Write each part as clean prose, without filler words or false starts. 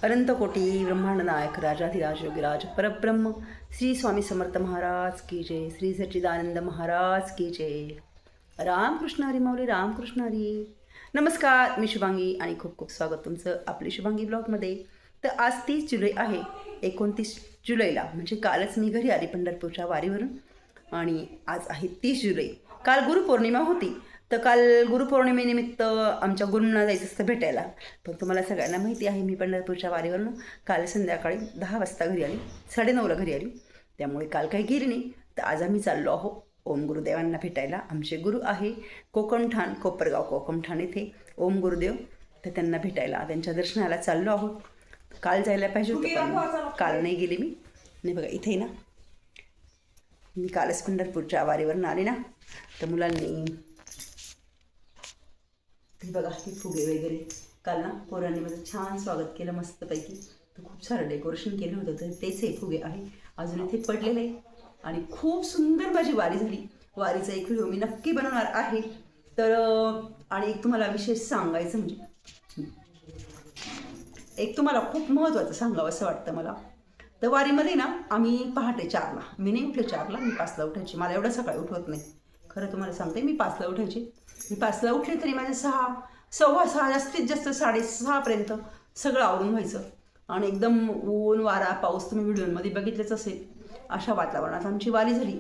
अनंतकोटी ब्रह्मांड नायक राजाधिराज योगीराज परब्रह्म श्री स्वामी समर्थ महाराज की जय. श्री सच्चिदानंद महाराज की जय. रामकृष्ण हरी माऊली, रामकृष्ण हरी. नमस्कार, मी शुभांगी आणि खूप खूप स्वागत तुमचं आपली शुभांगी ब्लॉगमध्ये. तर आज 30 जुलै आहे. 29 जुलैला म्हणजे कालच मी घरी आली पंढरपूरच्या वारीवरून आणि आज आहे 30 जुलै. काल गुरुपौर्णिमा होती. तर काल गुरुपौर्णिमेनिमित्त आमच्या गुरूंना जायचं असतं भेटायला. पण तुम्हाला सगळ्यांना माहिती आहे मी पंढरपूरच्या वारीवरून काल संध्याकाळी 10 वाजता घरी आली, 9:30ला घरी आली. त्यामुळे काल काही गेली नाही. तर आज आम्ही चाललो आहोत ओम गुरुदेवांना भेटायला. आमचे गुरु आहे कोकमठाण, कोपरगाव कोकमठाण येथे ओम गुरुदेव. तर त्यांना भेटायला, त्यांच्या दर्शनाला चाललो आहोत. काल जायला पाहिजे होतं पण काल नाही गेले मी. नाही बघा इथे ना, मी कालच पंढरपूरच्या वारीवरून आले ना. तर मुलांनी हे बघा हे फुगे वगैरे काल ना पोरांनी माझं छान स्वागत केलं मस्तपैकी. तर खूप सारं डेकोरेशन केलं होतं. तर तेच हे फुगे आहे अजून इथे पडलेले आहे. आणि खूप सुंदर माझी वारी झाली. वारीचा एक व्हिडिओ मी नक्की बनवणार आहे. तर आणि एक तुम्हाला विशेष सांगायचं म्हणजे एक तुम्हाला खूप महत्त्वाचं सांगावं असं वाटतं मला. तर वारीमध्ये ना आम्ही पहाटे 4ला, मी नाही उठले 4ला, मी 5ला उठायची. मला एवढं सकाळी उठवत नाही खरं तुम्हाला सांगते. मी 5ला उठायची. मी 5ला उठले तरी माझे 6, 6:15 जास्तीत जास्त 6:30पर्यंत सगळं आवरून व्हायचं. आणि एकदम ऊन वारा पाऊस तुम्ही व्हिडिओमध्ये बघितलेच असेल. अशा वातावरणात आमची वारी झाली.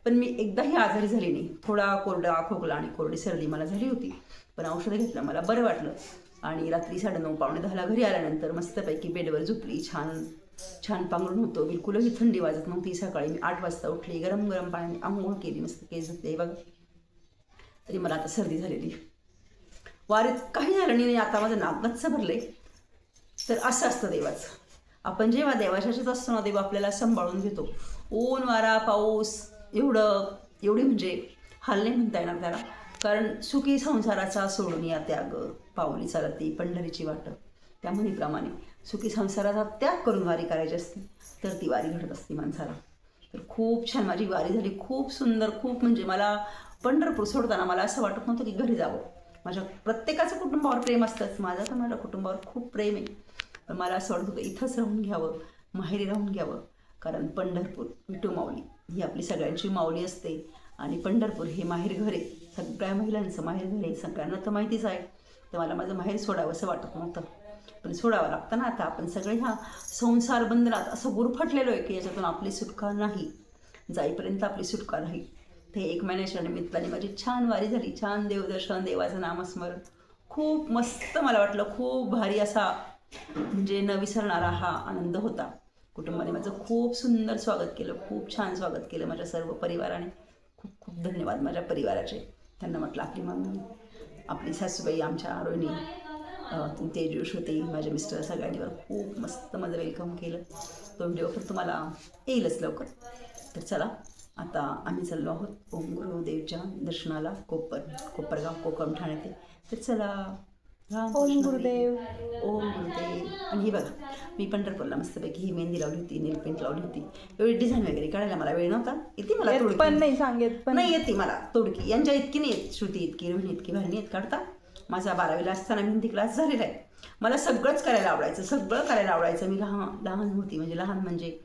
पण मी एकदाही आजारी झाली नाही. थोडा कोरडा खोकला आणि कोरडी सर्दी मला झाली होती. पण औषधं घेतलं, मला बरं वाटलं. आणि रात्री 9:30 पावणे 10ला घरी आल्यानंतर मस्तपैकी बेडवर झोपली. छान पांघरून होतो. बिलकुलही थंडी वाजत नव्हती. सकाळी मी 8 वाजता उठली. गरम गरम पाण्याने आंघोळ केली. मस्त केस धुतले बघा. तरी मला आता सर्दी झालेली. वारीत काही झालं नाही. आता माझं नाक गच्च भरलंय. तर असं असतं देवाचं. आपण जेव्हा देवाच्याच असतो ना, देव आपल्याला सांभाळून घेतो. ऊन वारा पाऊस एवढी म्हणजे हाल नाही म्हणता येणार त्याला. कारण सुखी संसाराचा सोडून या त्याग, पावली चालती पंढरीची वाट. त्या म्हणीप्रमाणे सुखी संसाराचा त्याग करून वारी करायची असते तर ती वारी घडत असते माणसाला. तर खूप छान माझी वारी झाली. खूप सुंदर. खूप म्हणजे मला पंढरपूर सोडताना मला असं वाटत नव्हतं की घरी जावं. माझ्या प्रत्येकाचं कुटुंबावर प्रेम असतंच. माझं तर माझ्या कुटुंबावर खूप प्रेम आहे. पण मला असं वाटत होतं इथंच राहून घ्यावं, माहेरी राहून घ्यावं. कारण पंढरपूर विठू माऊली ही आपली सगळ्यांची माऊली असते. आणि पंढरपूर हे माहेर घर आहे. सगळ्या महिलांचं माहेर घर आहे. सगळ्यांना तर माहितीच आहे. तर मला माझं माहेर सोडावं असं वाटत नव्हतं. पण सोडावं लागतं ना. आता आपण सगळे ह्या संसार बंधनात असं गुरफटलेलो आहे की याच्यातून आपली सुटका नाही. जाईपर्यंत आपली सुटका नाही. ते 1 महिन्याच्या निमित्ताने माझी छान वारी झाली. छान देवदर्शन, देवाचं नामस्मरण खूप मस्त मला वाटलं. खूप भारी असा म्हणजे न विसरणारा हा आनंद होता. कुटुंबाने माझं खूप सुंदर स्वागत केलं. खूप छान स्वागत केलं माझ्या सर्व परिवाराने. खूप खूप धन्यवाद माझ्या परिवाराचे. त्यांना म्हटलं आपली मम्मी, आपली सासूबाई, आमच्या रोहिणी, तेजूश होती, माझे मिस्टर, सगळ्यांनीवर खूप मस्त माझं वेलकम केलं. तो व्हिडिओ पण तुम्हाला येईलच लवकर. तर चला आता आम्ही चाललो आहोत ओम गुरुदेवच्या दर्शनाला कोपरगाव कोकमठाण येथे. तर चला. ओम गुरुदेव. ओम गुरुदेव. आणि ही बघा मी पंढरपूरला मस्तपैकी ही मेहंदी लावली होती, नेल पेंट लावली होती. एवढी डिझाईन वगैरे काढायला मला वेळ नव्हता. येते मला थोडी पण नाही सांगेत पण नाही येते मला तोडकी. यांच्या इतकी नाही येत. श्रुती इतकी, रोहिणी इतकी भारी नाही येत काढता. माझा 12वीला असताना मेहंदी क्लास झालेला आहे. मला सगळंच करायला आवडायचं. सगळं करायला आवडायचं. मी लहान होती. म्हणजे लहान म्हणजे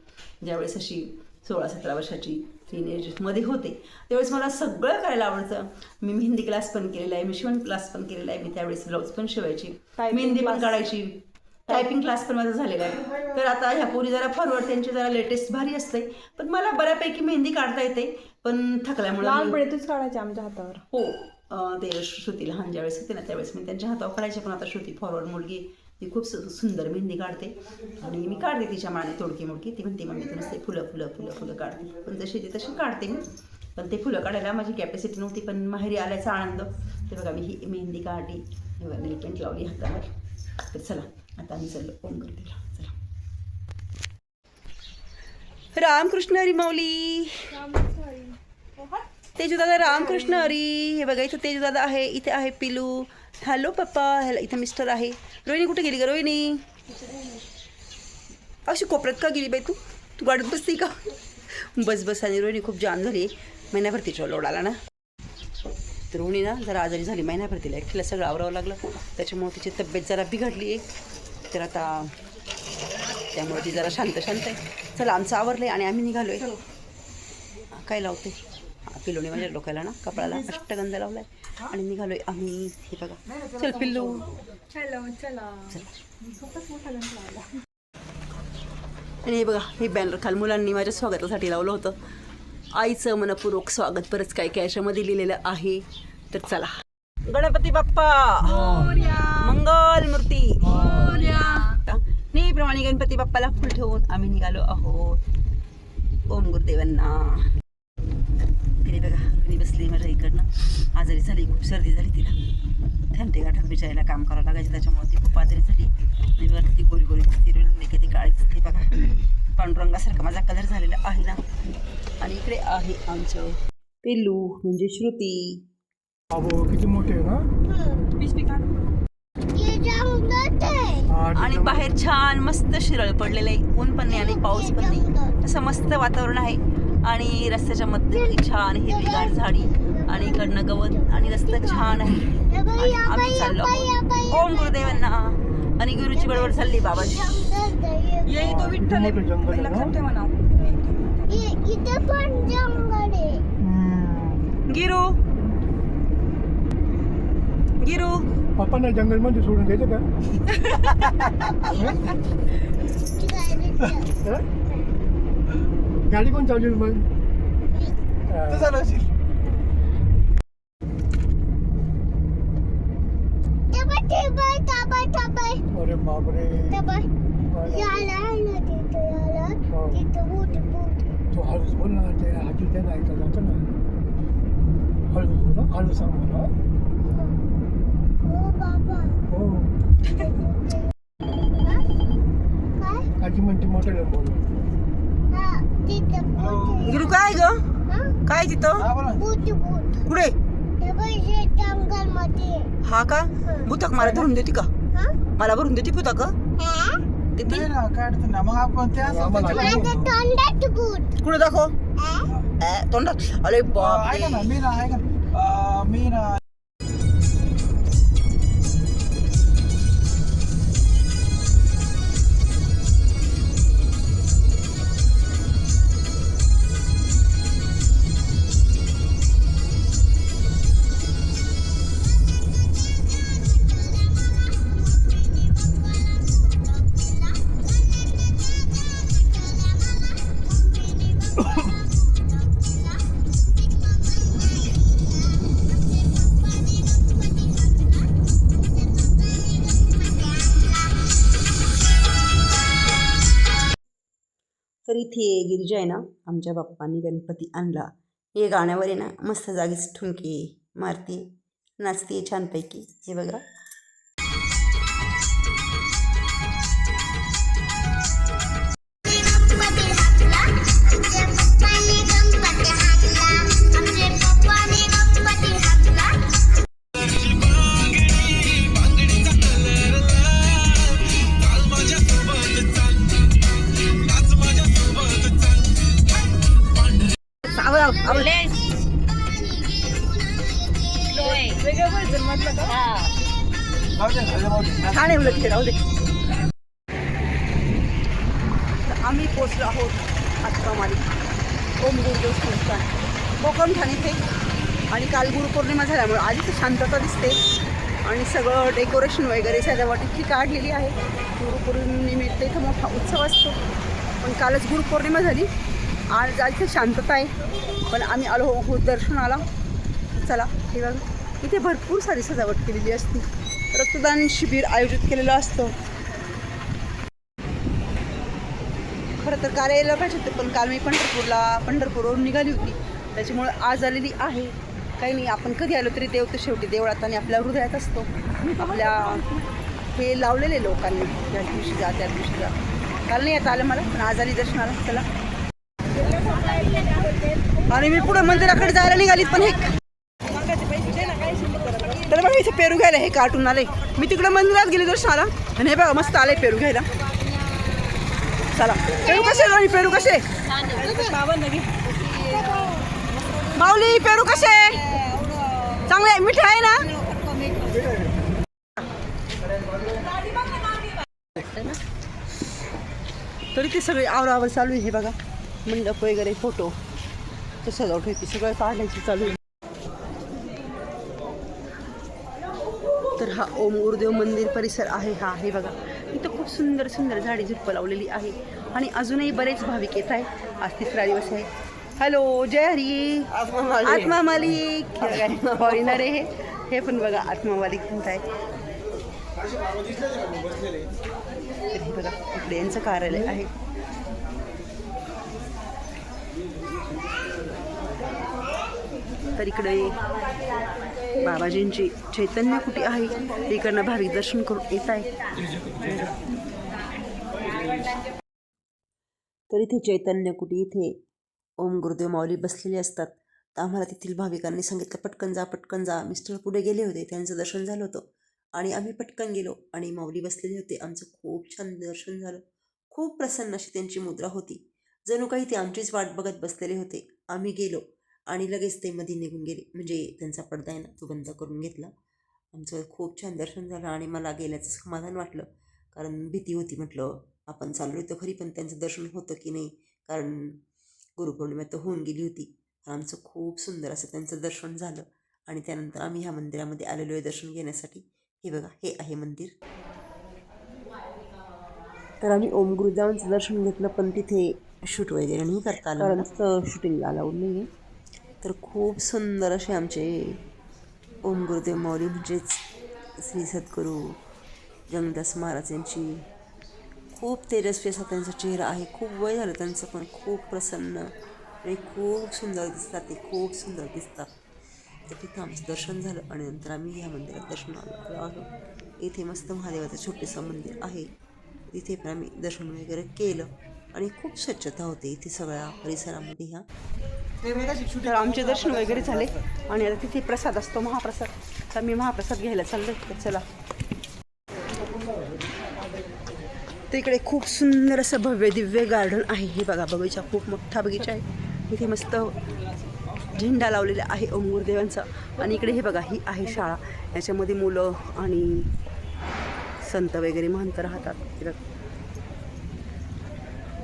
ज्यावेळेस अशी 16-17 वर्षाची टीनेजमध्ये होते त्यावेळेस मला सगळं करायला आवडतं. मी मेहंदी क्लास पण केलेला आहे. मी शिवण क्लास पण केलेला आहे. मी त्यावेळेस ब्लाऊज पण शिवायची, मेहंदी पण काढायची. टायपिंग क्लास पण माझा झालेला आहे. तर आता ह्या पोरी जरा फॉरवर्ड, त्यांची जरा लेटेस्ट भारी असते. पण मला बऱ्यापैकी मेहंदी काढता येते. पण थकल्यामुळे लहानपणी तूच काढायची आमच्या हातावर. हो. ते श्रुती लहान ज्यावेळेस होते ना त्यावेळेस मी त्यांच्या हातावर काढायचे. पण आता श्रुती फॉरवर्ड मुलगी, ती खूप सुंदर मेहंदी काढते. आणि मी काढते तिच्या माने तोडकी मोडकी. ती म्हणते मम्मी तू नसते फुलं काढते. पण जशी ती तशी काढते मी. पण ते फुलं काढायला माझी कॅपॅसिटी नव्हती. पण माहेरी आल्याचा आनंद. ते बघा मी ही मेहंदी काढली, नेल पेंट लावली हातावर. तर चला आता आम्ही चाललो ओम गुरुदेवला. चला. रामकृष्ण हरी माऊली. तेजूदादा रामकृष्ण हरी. हे बघा इथं तेजूदादा आहे. इथे आहे पिलू. हॅलो पप्पा. ह्याला इथं मिस्टर आहे. रोहिणी कुठे गेली का रोहिणी? अशी कोपऱ्यात का गेली बाई तू? तू गाडीत बसती का? बस. आणि रोहिणी खूप जाम झाली. महिन्याभर तिच्या लोड आला ना. तर रोहिणी ना जरा आजारी झाली महिन्याभर. तिला एकटीला सगळं आवरावं लागलं. त्याच्यामुळे तिची तब्येत जरा बिघडली आहे. तर आता त्यामुळे ती जरा शांत शांत आहे. चला आमचं आवरलं आहे आणि आम्ही निघालो आहे. काय लावते पिलोने माझ्या डोक्याला ना कपडाला अष्टगंध लावला आहे आणि निघालो आहे आम्ही. हे बघा चल पिल्लू चला आणि हे बघा हे बॅनर खाल मुलांनी माझ्या स्वागतासाठी लावलं होतं. आईचं मनपूर्वक स्वागत बरंच काय काय याच्यामध्ये लिहिलेलं आहे. तर चला गणपती बाप्पा मंगल मूर्ती नेहमीप्रमाणे गणपती बाप्पाला फुल ठेवून आम्ही निघालो आहोत. ओम गुरुदेवांना. तिने बघा रोहिणी बसली माझ्या इकडनं. आजारी झाली खूप सर्दी झाली तिला. थंडे गाठात बिचारीला काम करावं लागायचं त्याच्यामुळे ती खूप आजारी झाली. आणि बघा ती गोरी गोरी दिसते रोहिणी किती काळी दिसते बघा. पांडुरंगासारखा माझा कलर झालेला आहे ना. आणि इकडे आहे आमचं पिल्लू म्हणजे श्रुती. किती मोठे आहे ना. आणि बाहेर छान मस्त शिरळ पडलेलं आहे. ऊन पण नाही आणि पाऊस पण नाही. असं मस्त वातावरण आहे. आणि रस्त्याच्या मध्ये छान हिरवीगार झाडी आणि इकडनं गवत आणि रस्ता छान आहे. आणि आम्ही चाललो आहोत ओम गुरुदेवांना. आणि गुरुची बरोबर चालली बाबाजी. येई तो विठ्ठल लक्षात ठेवा ना. गिरू गिरू पप्पांना जंगल मध्ये सोडून द्यायचं का. गाडी कोण चालवली मग. अरे बापरे तू हळूच बोल ना. ते हाजी ते ऐकलं जातं ना. हळूच बोल ना. हळू सांग मला. हो आजी म्हणते मोठं बोल. गिरू काय ग काय तिथं पुढे हा का भूतक मला धरून देते का. मला भरून देते भूतक कुठे दाखव तोंडात. अरे बाप तर इथे गिरिजा आहे ना आमच्या बाप्पांनी गणपती आणला. हे गाण्यावर आहे ना मस्त जागीच ठुमके मारते नाचते छानपैकी. हे बघा छान आहे उलट राहू दे. आम्ही पोचलो आहोत आत्मामाली ओम गुरुदेव संस्थान कोकण ठाणे इथे. आणि काल गुरुपौर्णिमा झाल्यामुळे आधीच शांतता दिसते आणि सगळं डेकोरेशन वगैरे सजावटीची काढलेली आहे. गुरुपौर्णिमेत इथं मोठा उत्सव असतो पण कालच गुरुपौर्णिमा झाली. आज इथे शांतता आहे पण आम्ही आलो आहोत दर्शनाला. चला हे बघा इथे भरपूर सारी सजावट केलेली असते. रक्तदान शिबिर आयोजित केलेलं असतं. खरं तर काल यायला पाहिजे होतं पण काल मी पंढरपूरवरून निघाली होती त्याच्यामुळे आज आलेली आहे. काही नाही आपण कधी आलो तरी देव तर शेवटी देवळात आणि आपल्या हृदयात असतो. आपल्या हे लावलेले लोकांनी त्या दिवशी जा त्या दिवशी जा. काल नाही आता आलं मला पण आज आली दर्शनाला. चला आणि मी पुढे मंदिराकडे जायला निघाली पण हे तर बघा इथे पेरू घ्यायला हे कार्टून आले. मी तिकडे मंदिरात गेली दर्शनाला आणि हे बघा मस्त आले पेरू घ्यायला. चला पेरू कसे आणि पेरू कसे माऊली पेरू कसे चांगले मिठे आहे ना. तरी ते सगळे आवरावर चालू आहे. हे बघा मंडप वगैरे फोटो तर सजावट होती सगळं काढायची चालू आहे. तर हा ओम गुरुदेव मंदिर परिसर आहे. हा हे बघा इथं खूप सुंदर सुंदर झाडी झुडपं लावलेली आहे आणि अजूनही बरेच भाविक येत आहे. आज तिसरा दिवस आहे. हॅलो जय हरी आत्मा मालिक फॉरेनर आहे हे पण बघा आत्मा मालिक म्हणत आहे. तर हे बघा इकडे यांचं कार्यालय आहे. तर इकडे बाबाजींची चैतन्य कुटी आहे. इकडनं भाविक दर्शन करून येत आहे. तर इथे चैतन्य कुटी इथे ओम गुरुदेव माऊली बसलेले असतात. तर आम्हाला तेथील भाविकांनी सांगितलं पटकन जा पटकन जा. मिस्टर पुढे गेले होते त्यांचं दर्शन झालं होतं आणि आम्ही पटकन गेलो आणि माऊली बसलेले होते. आमचं खूप छान दर्शन झालं. खूप प्रसन्न अशी त्यांची मुद्रा होती. जणू काही ते आमचीच वाट बघत बसलेले होते. आम्ही गेलो आणि लगेच ते मध्ये निघून गेले. म्हणजे त्यांचा पडदा आहे ना तो बंद करून घेतला. आमचं खूप छान दर्शन झालं आणि मला गेल्याचं समाधान वाटलं. कारण भीती होती म्हटलं आपण चाललो तर खरी पण त्यांचं दर्शन होतं की नाही. कारण गुरुपौर्णिमा तर होऊन गेली होती. आमचं खूप सुंदर असं त्यांचं दर्शन झालं आणि त्यानंतर आम्ही ह्या मंदिरामध्ये आलेलो आहे दर्शन घेण्यासाठी. हे बघा हे आहे मंदिर. तर आम्ही ओम गुरुदेवांचं दर्शन घेतलं पण तिथे शूट वगैरे नाही करता आलं कारण तिथं शूटिंगला अलाउड नाही आहे. तर खूप सुंदर असे आमचे ओम गुरुदेव माऊली म्हणजेच श्री सद्गुरू जंगदास महाराज यांची खूप तेजस्वी असा त्यांचा चेहरा आहे. खूप वय झालं त्यांचं पण खूप प्रसन्न आणि खूप सुंदर दिसतात. ते खूप सुंदर दिसतात. तर तिथं आमचं दर्शन झालं आणि नंतर आम्ही ह्या मंदिरात दर्शनाला आलो. इथे मस्त महादेवाचं छोटंसं मंदिर आहे. तिथे पण आम्ही दर्शन वगैरे केलं आणि खूप स्वच्छता होते इथे सगळ्या परिसरामध्ये. ह्या तर आमचे दर्शन वगैरे झाले आणि आता तिथे प्रसाद असतो महाप्रसाद. तर मी महाप्रसाद घ्यायला चाललो. तर चला तर इकडे खूप सुंदर असं भव्य दिव्य गार्डन आहे. हे बघा बगीचा खूप मोठा बगीचा आहे. इथे मस्त झेंडा लावलेला आहे ओम गुरुदेवांचा. आणि इकडे हे बघा ही आहे शाळा. याच्यामध्ये मुलं आणि संत वगैरे महंत राहतात.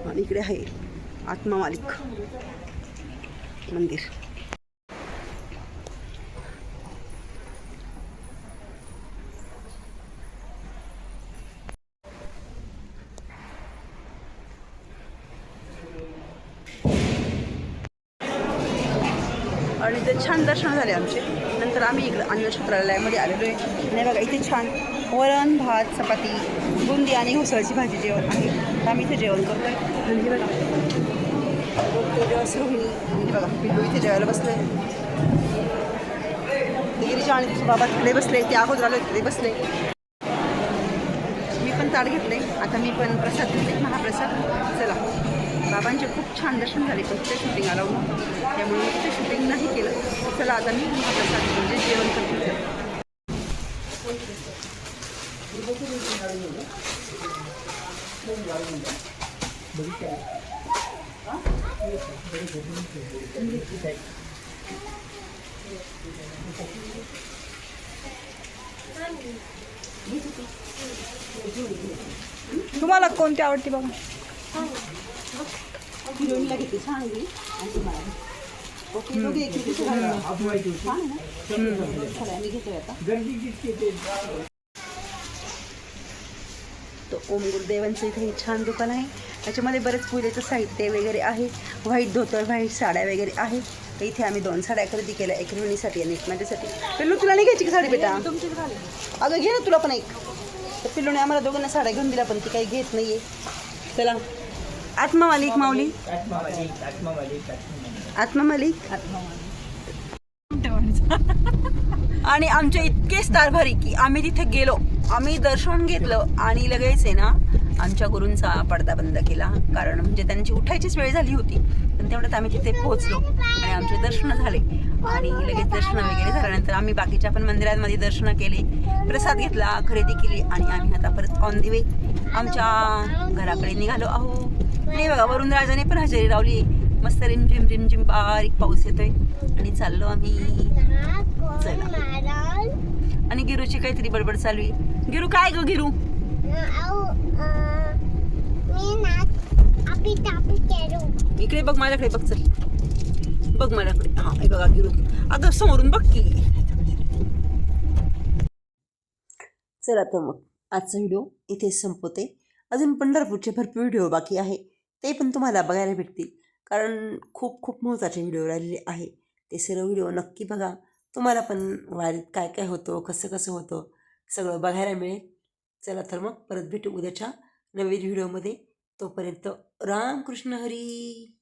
आणि इकडे आहे आत्मा मालिक मंदिर. आणि ते छान दर्शन झाले आमचे. नंतर आम्ही इकडे अन्नछत्रालयामध्ये आलेलो आहे. नाही बघा इथे छान वरण भात चपाती बुंदी आणि घोसाळीची भाजी जेवण आहे. तर आम्ही इथे जेवण करतो आहे. म्हणजे बघा रोहिणी आणि बघा पिल्लू इथे जेवायला बसले. गिरीजा आणि तुझे बाबा तिकडे बसले. ते अगोदर आले तिकडे बसले. मी पण ताट घेतले. आता मी पण प्रसाद घेतले महाप्रसाद. चला बाबांचे खूप छान दर्शन झाले पण तिथे शूटिंग आलं नव्हतं त्यामुळे मी तिथे शूटिंग नाही केलं. चला आता मी महाप्रसाद म्हणजे जेवण करते. तुम्हाला कोणती आवडती बघा. हिरोईनला घेते छान आहे आणि तुम्हाला ओके दोघे एक छान आहे ना. चला मी घेतोय आता. तो ओम गुरुदेवांचं इथे हे छान दुकान आहे. त्याच्यामध्ये बरेच पूजेचं साहित्य वगैरे आहे. व्हाईट धोतर व्हाईट साड्या वगैरे आहे. तर इथे आम्ही 2 साड्या खरेदी केल्या. एक रोहिणीसाठी आणि एक माझ्यासाठी. पिल्लू तुला नाही घ्यायची का साडी बेटा. अगं घे ना तुला पण एक. तर पिल्लूने आम्हाला दोघांना साड्या घेऊन दिल्या पण ती काही घेत नाही आहे. चला आत्मा मालिक माऊली आत्मा मालिक आणि आमचे इतके स्टार भारी की आम्ही तिथे गेलो. आम्ही दर्शन घेतलं आणि लगेच आहे ना आमच्या गुरूंचा पडदा बंद केला. कारण म्हणजे त्यांची उठायचीच वेळ झाली होती. पण तेवढ्यात आम्ही तिथे पोहोचलो आणि आमचे दर्शन झाले आणि लगेच दर्शन वगैरे झाल्यानंतर आम्ही बाकीच्या पण मंदिरांमध्ये दर्शनं केली. प्रसाद घेतला खरेदी केली आणि आम्ही आता परत ऑन दी वे आमच्या घराकडे निघालो आहो. आणि बघा वरुण राजाने पण हजेरी लावली. मस्त रिमझिम रिमझिम बारीक पाऊस येतोय आणि चाललो आम्ही. चला आणि गिरूची काहीतरी बडबड चालू आहे. गिरू काय ग गिरू इकडे बघ माझ्याकडे, बघ चल, बघ माझ्याकडे. हा हे बघा गिरून, अगं समोरून बघ की. चला तर मग आजचा व्हिडिओ इथे संपवते. अजून पंढरपूरचे भरपूर व्हिडिओ बाकी आहे, ते पण तुम्हाला बघायला भेटतील, कारण खूप खूप महत्त्वाचे व्हिडिओ राहिलेले आहे. ते सर्व व्हिडिओ नक्की बघा. तुम्हाला पण वारीत काय काय होतं, कसं कसं होतं, सगळं बघायला मिळेल. चला तर मग परत भेटू उद्याच्या नवीन व्हिडिओमध्ये. तोपर्यंत रामकृष्ण हरी.